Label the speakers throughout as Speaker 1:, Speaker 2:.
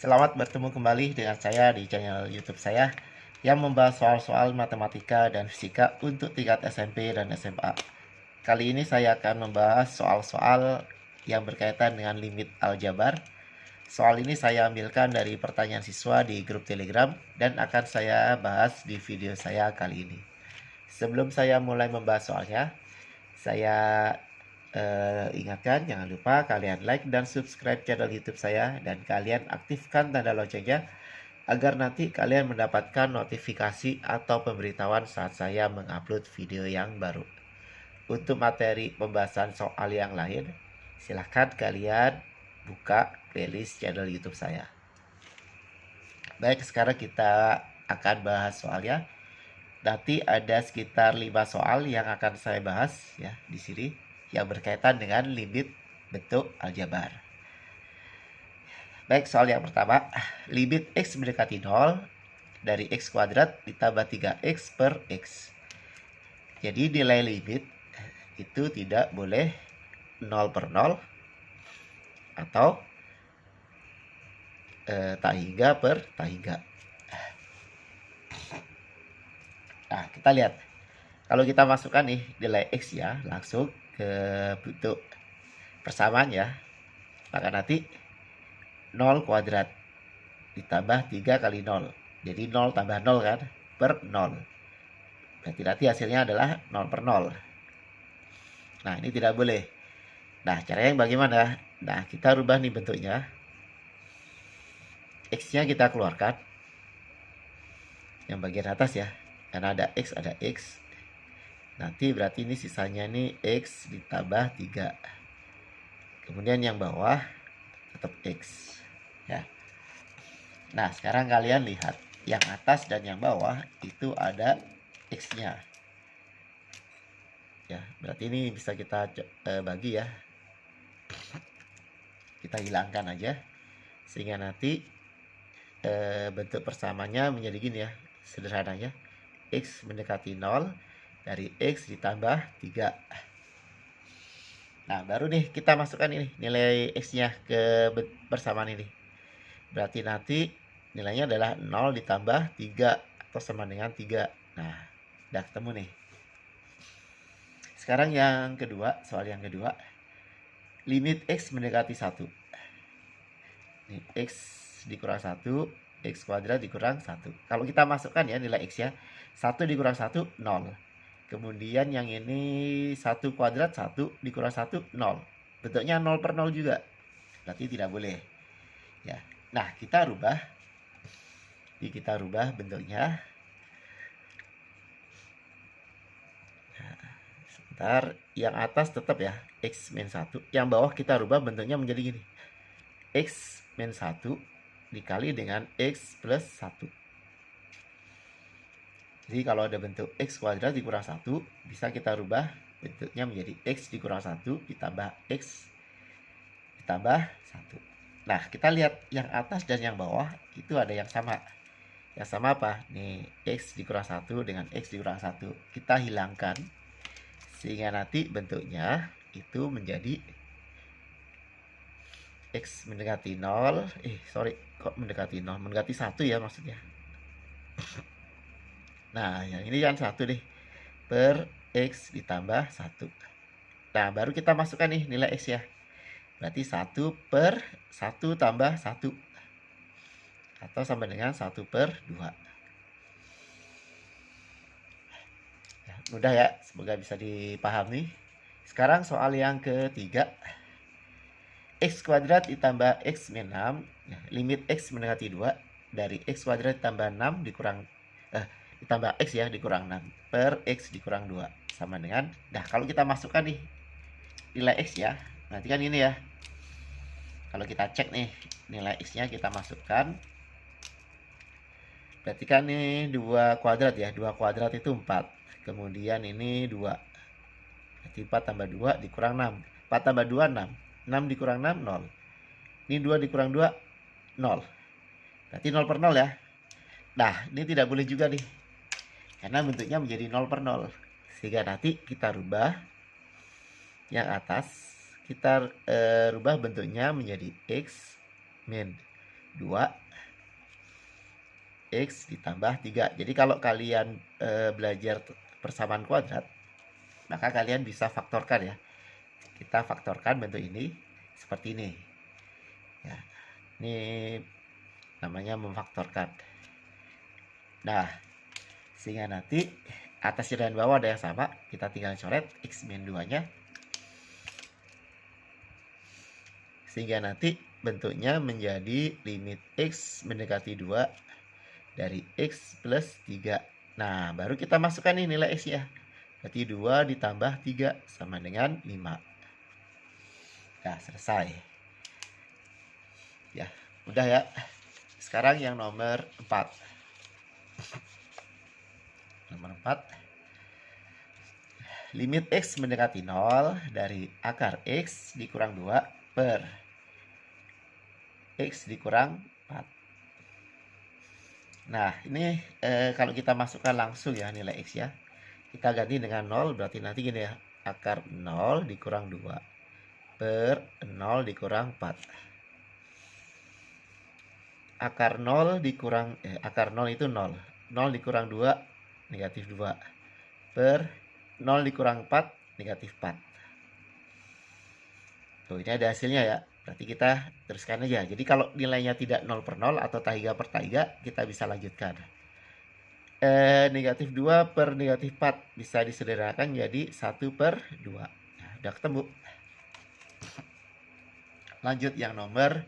Speaker 1: Selamat bertemu kembali dengan saya di channel YouTube saya yang membahas soal-soal matematika dan fisika untuk tingkat SMP dan SMA. Kali ini saya akan membahas soal-soal yang berkaitan dengan limit aljabar. Soal ini saya ambilkan dari pertanyaan siswa di grup Telegram dan akan saya bahas di video saya kali ini. Sebelum saya mulai membahas soalnya, saya ingatkan jangan lupa kalian like dan subscribe channel YouTube saya dan kalian aktifkan tanda loncengnya agar nanti kalian mendapatkan notifikasi atau pemberitahuan saat saya mengupload video yang baru. Untuk materi pembahasan soal yang lain, silahkan kalian buka playlist channel YouTube saya. Baik, sekarang kita akan bahas soalnya. Nanti ada sekitar 5 soal yang akan saya bahas ya di sini yang berkaitan dengan limit bentuk aljabar. Baik, soal yang pertama, limit x mendekati 0 dari x kuadrat ditambah 3x per x. Jadi nilai limit itu tidak boleh 0 per 0 atau tak hingga per tak hingga. Nah, kita lihat. Kalau kita masukkan nih nilai x ya, langsung ke bentuk persamaan ya. Maka nanti 0 kuadrat ditambah 3 kali 0. Jadi 0 tambah 0 kan, per 0. Berarti nanti hasilnya adalah 0 per 0. Nah, ini tidak boleh. Nah, caranya yang bagaimana? Nah, kita rubah nih bentuknya. X-nya kita keluarkan. Yang bagian atas ya. Karena ada X, ada X. Nanti berarti ini sisanya nih X ditambah 3. Kemudian yang bawah tetap X. Ya. Nah, sekarang kalian lihat. Yang atas dan yang bawah itu ada X-nya. Ya, berarti ini bisa kita bagi ya. Kita hilangkan aja. Sehingga nanti bentuk persamanya menjadi gini ya. Sederhananya. X mendekati 0 dari X ditambah 3. Nah, baru nih kita masukkan ini nilai X-nya ke persamaan ini. Berarti nanti nilainya adalah 0 ditambah 3 atau sama dengan 3. Nah, udah ketemu nih. Sekarang yang kedua, soal yang kedua. Limit X mendekati 1. Ini X dikurang 1, X kuadrat dikurang 1. Kalau kita masukkan ya nilai X ya, 1 dikurang 1, 0. Kemudian yang ini 1 kuadrat, 1 dikurang 1, 0. Bentuknya 0 per 0 juga. Berarti tidak boleh. Ya. Nah, kita rubah. Jadi kita rubah bentuknya. Nah, sebentar. Yang atas tetap ya, X min 1. Yang bawah kita rubah bentuknya menjadi gini. X min 1 dikali dengan X plus 1. Jadi kalau ada bentuk X kuadrat dikurang 1, bisa kita rubah bentuknya menjadi X dikurang 1 ditambah X ditambah 1. Nah, kita lihat yang atas dan yang bawah itu ada yang sama. Yang sama apa? Nih, X dikurang 1 dengan X dikurang 1. Kita hilangkan. Sehingga nanti bentuknya itu menjadi X mendekati 0. Kok mendekati 0? Mendekati 1 ya maksudnya. Nah, yang ini kan 1 nih. Per X ditambah 1. Nah, baru kita masukkan nih nilai X ya. Berarti 1 per 1 tambah 1. Atau sama dengan 1 per 2. Ya, mudah ya. Semoga bisa dipahami. Sekarang soal yang ketiga. X kuadrat ditambah X min 6. Ya, limit X mendekati 2. Dari X kuadrat ditambah 6 ditambah X ya dikurang 6 per X dikurang 2 sama dengan, nah kalau kita masukkan nih nilai X ya, nanti kan ini ya, kalau kita cek nih nilai X nya kita masukkan, berarti kan ini 2 kuadrat ya, 2 kuadrat itu 4, kemudian ini 2, berarti 4 tambah 2 dikurang 6, 4 tambah 2 6, 6 dikurang 6 0, ini 2 dikurang 2 0, berarti 0 per 0 ya. Nah, ini tidak boleh juga nih, karena bentuknya menjadi 0 per 0. Sehingga nanti kita rubah yang atas. Kita rubah bentuknya menjadi X min 2 X ditambah 3. Jadi kalau kalian belajar persamaan kuadrat, maka kalian bisa faktorkan ya. Kita faktorkan bentuk ini seperti ini. Ya, ini namanya memfaktorkan. Nah, sehingga nanti atasnya dan bawah ada yang sama, kita tinggal coret X min 2-nya. Sehingga nanti bentuknya menjadi limit X mendekati 2 dari X plus 3. Nah, baru kita masukkan ini nilai X ya. Berarti 2 ditambah 3 sama dengan 5. Nah, selesai. Ya, udah ya. Sekarang yang nomor 4. Nomor 4. Limit X mendekati 0 dari akar X dikurang 2 per X dikurang 4. Nah, ini kalau kita masukkan langsung ya nilai X ya. Kita ganti dengan 0, berarti nanti gini ya. Akar 0 dikurang 2 per 0 dikurang 4. Akar 0 dikurang, akar 0 itu 0. 0 dikurang 2, negatif 2. Per 0 dikurang 4, negatif 4. Tuh, ini ada hasilnya ya. Berarti kita teruskan aja. Jadi kalau nilainya tidak 0 per 0 atau taiga per taiga, kita bisa lanjutkan. Negatif 2 per negatif 4 bisa disederhanakan jadi 1 per 2. Nah, udah ketemu. Lanjut yang nomor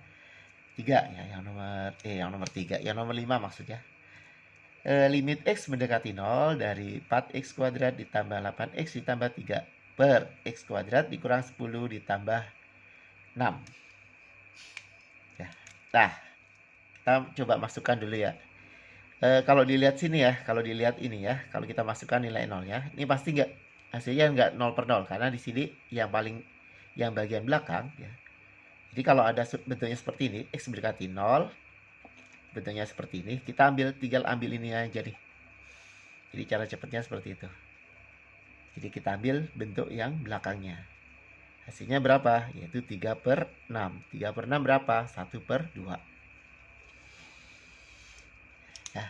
Speaker 1: 3 ya, yang nomor 3, yang nomor 5 maksudnya. Limit X mendekati 0 dari 4X kuadrat ditambah 8X ditambah 3 per X kuadrat dikurang 10 ditambah 6. Ya. Nah, kita coba masukkan dulu ya. Kalau dilihat sini ya, kalau dilihat ini ya, kalau kita masukkan nilai 0-nya, ini pasti hasilnya nggak 0 per 0 karena di sini yang bagian belakang ya. Jadi kalau ada bentuknya seperti ini, X mendekati 0, bentuknya seperti ini, kita tinggal ambil ini aja nih. Jadi cara cepatnya seperti itu. Jadi kita ambil bentuk yang belakangnya. Hasilnya berapa? Yaitu 3 per 6. 3 per 6 berapa? 1 per 2. Nah,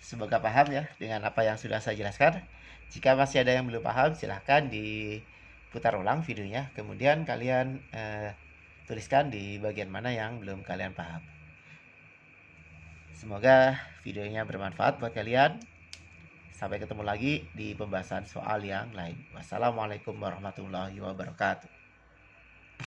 Speaker 1: semoga paham ya dengan apa yang sudah saya jelaskan. Jika masih ada yang belum paham, silahkan diputar ulang videonya. Kemudian kalian tuliskan di bagian mana yang belum kalian paham. Semoga videonya bermanfaat buat kalian. Sampai ketemu lagi di pembahasan soal yang lain. Wassalamualaikum warahmatullahi wabarakatuh.